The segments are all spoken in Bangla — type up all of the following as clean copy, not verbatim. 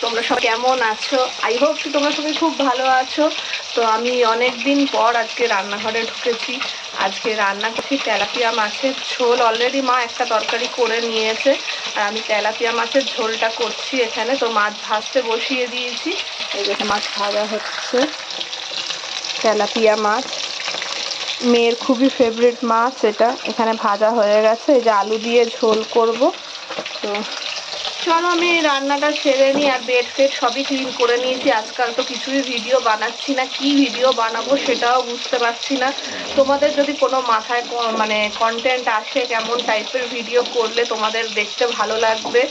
তোমরা সবাই কেমন আছো? আই হোপ তোমরা সবাই খুব ভালো আছো। তো আমি অনেক দিন পর আজকে রান্নাঘরে ঢুকেছি। আজকে রান্না করছি তেলাপিয়া মাছের ঝোল। অলরেডি মা একটা তরকারি করে নিয়েছে, আর আমি তেলাপিয়া মাছের ঝোলটা করছি এখানে। তো মাছ ভাজতে বসিয়ে দিয়েছি। এই যে মাছ ভাজা হচ্ছে, তেলাপিয়া মাছ, মেয়ের খুবই ফেভারিট মাছ এটা। এখানে ভাজা হয়ে গেছে, এই যে আলু দিয়ে ঝোল করব। তো চলো আমি রান্নাটা সেরে নিই। আর বেড ফেড সবই ক্লিন করে নিয়েছি। আজকাল তো কিছুই ভিডিও বানাচ্ছি না, কি ভিডিও বানাবো সেটাও বুঝতে পারছি না। তোমাদের যদি কোনো মাথায় মানে কন্টেন্ট আসে, কেমন টাইপের ভিডিও করলে তোমাদের দেখতে ভালো লাগবে,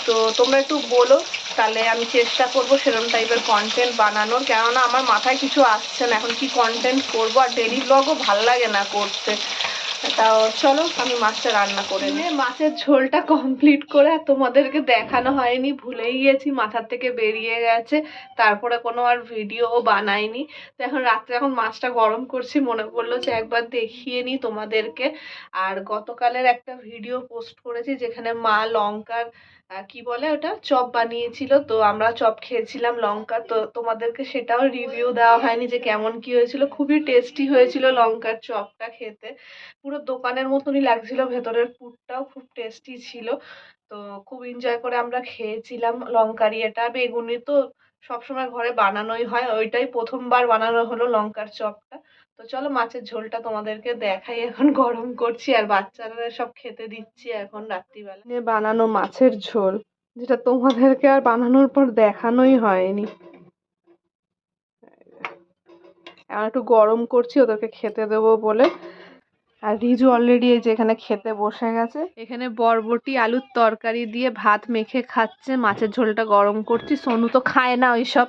তো তোমরা একটু বলো, তাহলে আমি চেষ্টা করবো সেরকম টাইপের কন্টেন্ট বানানোর। কেননা আমার মাথায় কিছু আসছে না এখন, কি কন্টেন্ট করবো। আর ডেলি ব্লগও ভাল লাগে না করতে। তাও চলো আমি মাছটা রান্না করে নিয়ে মাছের ঝোলটা কমপ্লিট করে, আর তোমাদেরকে দেখানো হয়নি, ভুলেই গেছি, মাথার থেকে বেরিয়ে গেছে। তারপরে কোনো আর ভিডিও বানাইনি। তো এখন রাত্রে এখন মাছটা গরম করছি, মনে পড়লো যে একবার দেখিয়ে নিই তোমাদেরকে। আর গতকালের একটা ভিডিও পোস্ট করেছি যেখানে মা লঙ্কার কি বলে ওটা, চপ বানিয়েছিল। তো আমরা চপ খেয়েছিলাম লঙ্কা, তো তোমাদেরকে সেটাও রিভিউ দেওয়া হয়নি যে কেমন কি হয়েছিল। খুবই টেস্টি হয়েছিল লঙ্কার চপটা খেতে, পুরো দোকানের মতনই লাগছিল, ভেতরের পুরটাও খুব টেস্টি ছিল। তো খুব এনজয় করে আমরা খেয়েছিলাম। লঙ্কার ইয়েটা, বেগুনি তো সবসময় ঘরে বানানোই হয়, ওইটাই প্রথমবার বানানো হলো লঙ্কার চপটা। তো চলো মাছের ঝোলটা তোমাদেরকে দেখাই। এখন গরম করছি আর বাচ্চারা সব খেতে দিচ্ছি এখন রাত্রিবেলা। নিয়ে বানানো মাছের ঝোল, যেটা তোমাদেরকে আর বানানোর পর দেখানোই হয়নি। এখন একটু গরম করছি ওদেরকে খেতে দেবো বলে। আর রিজু অলরেডি এই যে এখানে খেতে বসে গেছে। এখানে বরবটি আলুর তরকারি দিয়ে ভাত মেখে খাচ্ছে, মাছের ঝোলটা গরম করছি। সোনু তো খায় না ওইসব,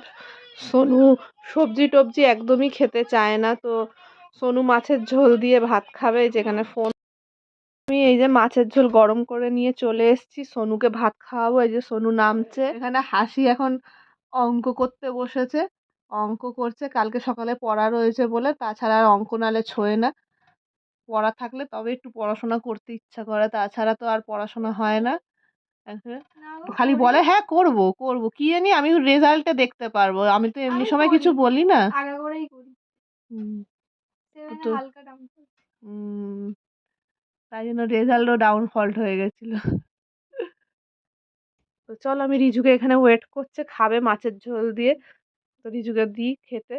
সোনু সবজি টবজি একদমই খেতে চায় না। তো সোনু মাছের ঝোল দিয়ে ভাত খাবে। যেখানে ফোন, আমি এই যে মাছের ঝোল গরম করে নিয়ে চলে এসেছি, সোনুকে ভাত খাওয়াবো। এই যে সোনু নামছে এখানে, হাসি এখন অঙ্ক করতে বসেছে, অঙ্ক করছে। কালকে সকালে পড়া রয়েছে বলে, তাছাড়া আর অঙ্ক নালে ছোঁয় না। পড়া থাকলে তবে একটু পড়াশোনা করতে ইচ্ছা করে, তাছাড়া তো আর পড়াশোনা হয় না। খালি বলে হ্যাঁ করব করব, কি জানি আমি রেজাল্টে দেখতে পারবো, আমি তো এমনি সময় কিছু বলি না। তো তাই জন্য রেজাল্টও ডাউন ফল্ট হয়ে গেছিল। তো চল আমি রিজুকে এখানে ওয়েট করছে, খাবে মাছের ঝোল দিয়ে। তো রিজুকে দিই খেতে।